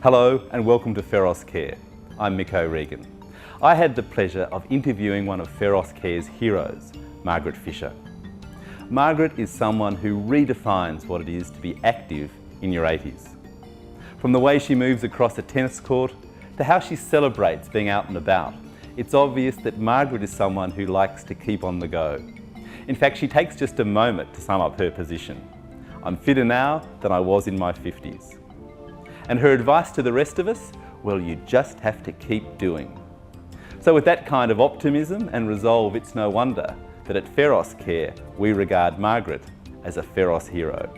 Hello and welcome to Feros Care. I'm Mick O'Regan. I had the pleasure of interviewing one of Feros Care's heroes, Margaret Fisher. Margaret is someone who redefines what it is to be active in your 80s. From the way she moves across a tennis court to how she celebrates being out and about, it's obvious that Margaret is someone who likes to keep on the go. In fact, she takes just a moment to sum up her position. I'm fitter now than I was in my 50s. And her advice to the rest of us? Well, you just have to keep doing. So with that kind of optimism and resolve, it's no wonder that at Feros Care, we regard Margaret as a Feros hero.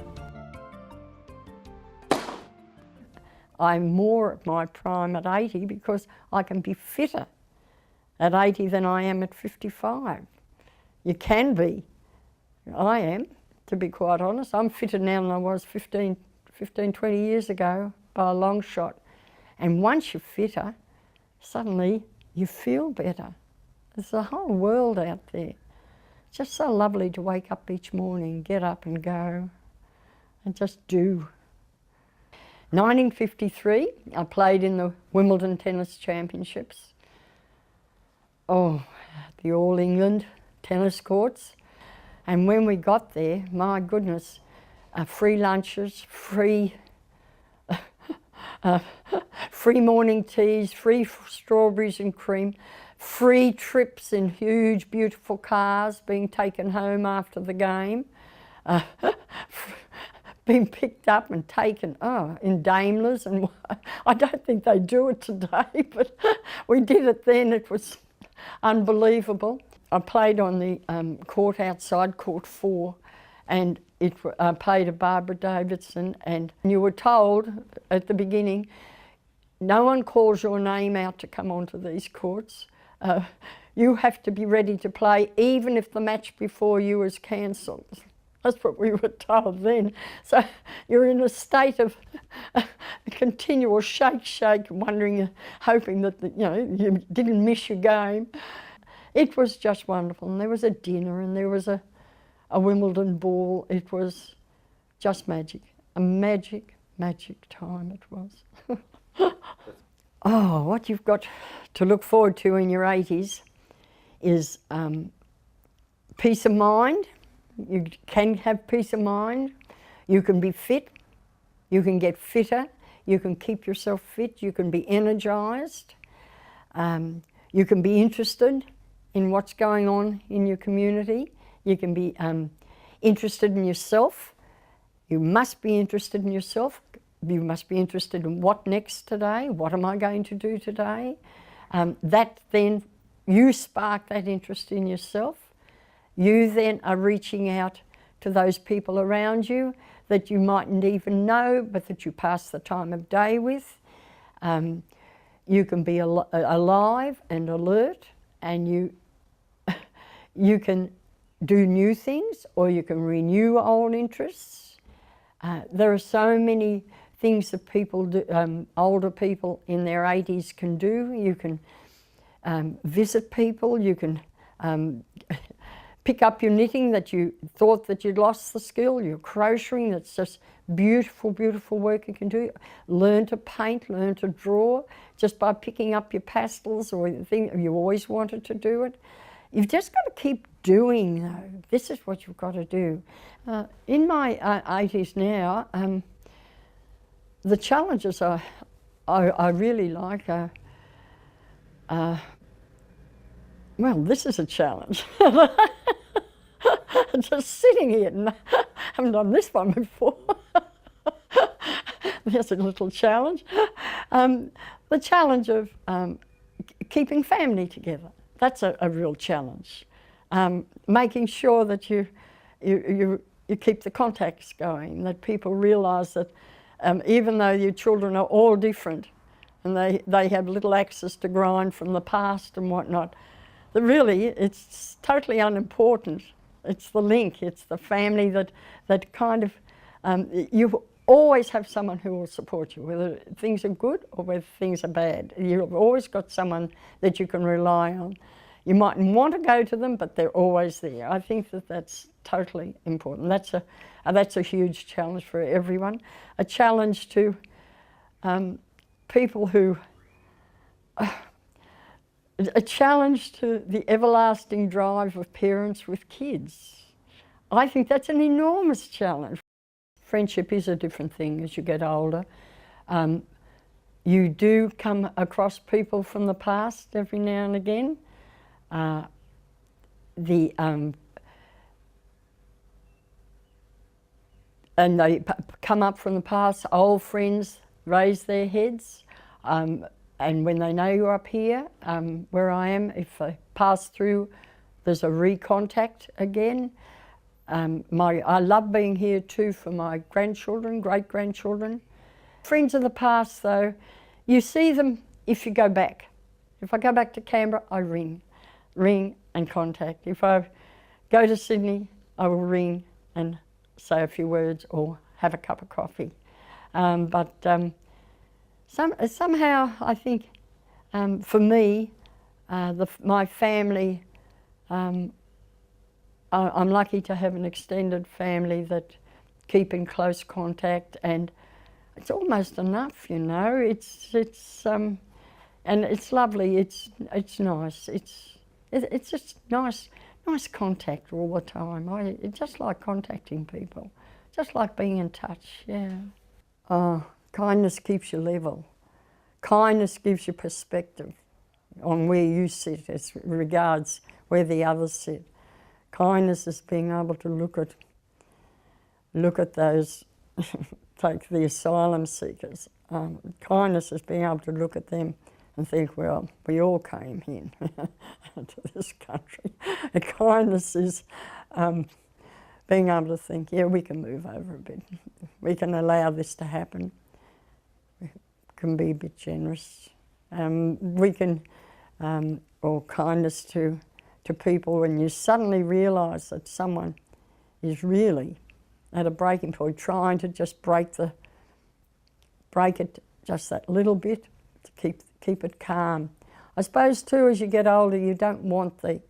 I'm more at my prime at 80 because I can be fitter at 80 than I am at 55. You can be. I am, to be quite honest. I'm fitter now than I was 15, 20 years ago by a long shot. And once you're fitter, suddenly you feel better. There's a whole world out there. It's just so lovely to wake up each morning, get up and go, and just do. 1953, I played in the Wimbledon Tennis Championships. Oh, the All England tennis courts. And when we got there, my goodness, free lunches, free morning teas, free strawberries and cream, free trips in huge, beautiful cars being taken home after the game, being picked up and taken, in Daimlers, and I don't think they do it today, but we did it then. It was unbelievable. I played on the court outside, court 4, and I played a Barbara Davidson, and you were told at the beginning, no one calls your name out to come onto these courts. You have to be ready to play even if the match before you is cancelled. That's what we were told then. So you're in a state of continual shake, wondering, hoping that you didn't miss your game. It was just wonderful, and there was a dinner, and there was a Wimbledon ball. It was just magic, a magic time it was. Oh, what you've got to look forward to in your 80s is peace of mind. You can have peace of mind. You can be fit. You can get fitter. You can keep yourself fit. You can be energised. You can be interested in what's going on in your community. You can be interested in yourself. You must be interested in yourself. You must be interested in what next today. What am I going to do today? That then, you spark that interest in yourself. You then are reaching out to those people around you that you mightn't even know, but that you pass the time of day with. You can be alive and alert, and you can do new things, or you can renew old interests. There are so many things that people do, older people in their 80s can do. You can visit people, you can pick up your knitting that you thought that you'd lost the skill, your crocheting, that's just beautiful, beautiful work you can do. Learn to paint, learn to draw, just by picking up your pastels or the thing you always wanted to do it. You've just got to keep doing, though. This is what you've got to do. In my 80s now, the challenges I really like are, well, this is a challenge. Just sitting here, and I haven't done this one before. There's a little challenge. The challenge of keeping family together. That's a real challenge. Making sure that you keep the contacts going, that people realise that even though your children are all different and they have little axes to grind from the past and whatnot, that really it's totally unimportant. It's the link, it's the family that kind of, you always have someone who will support you, whether things are good or whether things are bad. You've always got someone that you can rely on. You mightn't want to go to them, but they're always there. I think that that's totally important. That's a huge challenge for everyone. A challenge to people who a challenge to the everlasting drive of parents with kids. I think that's an enormous challenge. Friendship is a different thing as you get older. You do come across people from the past every now and again. And they come up from the past, old friends raise their heads, and when they know you're up here, where I am, if they pass through, there's a recontact again. I love being here too for my grandchildren, great-grandchildren. Friends of the past though, you see them if you go back. If I go back to Canberra, I ring and contact. If I go to Sydney, I will ring and say a few words or have a cup of coffee. Somehow I think for me, my family, I'm lucky to have an extended family that keep in close contact, and it's almost enough, you know. And it's lovely. It's nice. It's just nice contact all the time. I just like contacting people, just like being in touch. Yeah. Kindness keeps you level. Kindness gives you perspective on where you sit as regards where the others sit. Kindness is being able to look at those, take the asylum seekers. Kindness is being able to look at them and think, well, we all came here to this country. And kindness is being able to think, yeah, we can move over a bit. We can allow this to happen. We can be a bit generous. We can, or kindness to people when you suddenly realise that someone is really at a breaking point, trying to just break it just that little bit to keep it calm. I suppose too, as you get older, you don't want the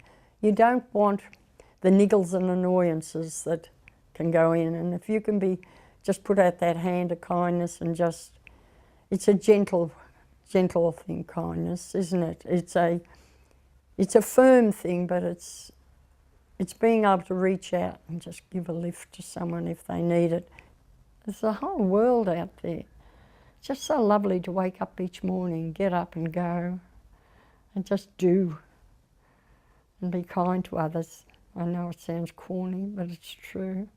niggles and annoyances that can go in. And if you can just put out that hand of kindness and it's a gentle thing, kindness, isn't it? It's a firm thing, but it's being able to reach out and just give a lift to someone if they need it. There's a whole world out there. It's just so lovely to wake up each morning, get up and go, and just do, and be kind to others. I know it sounds corny, but it's true.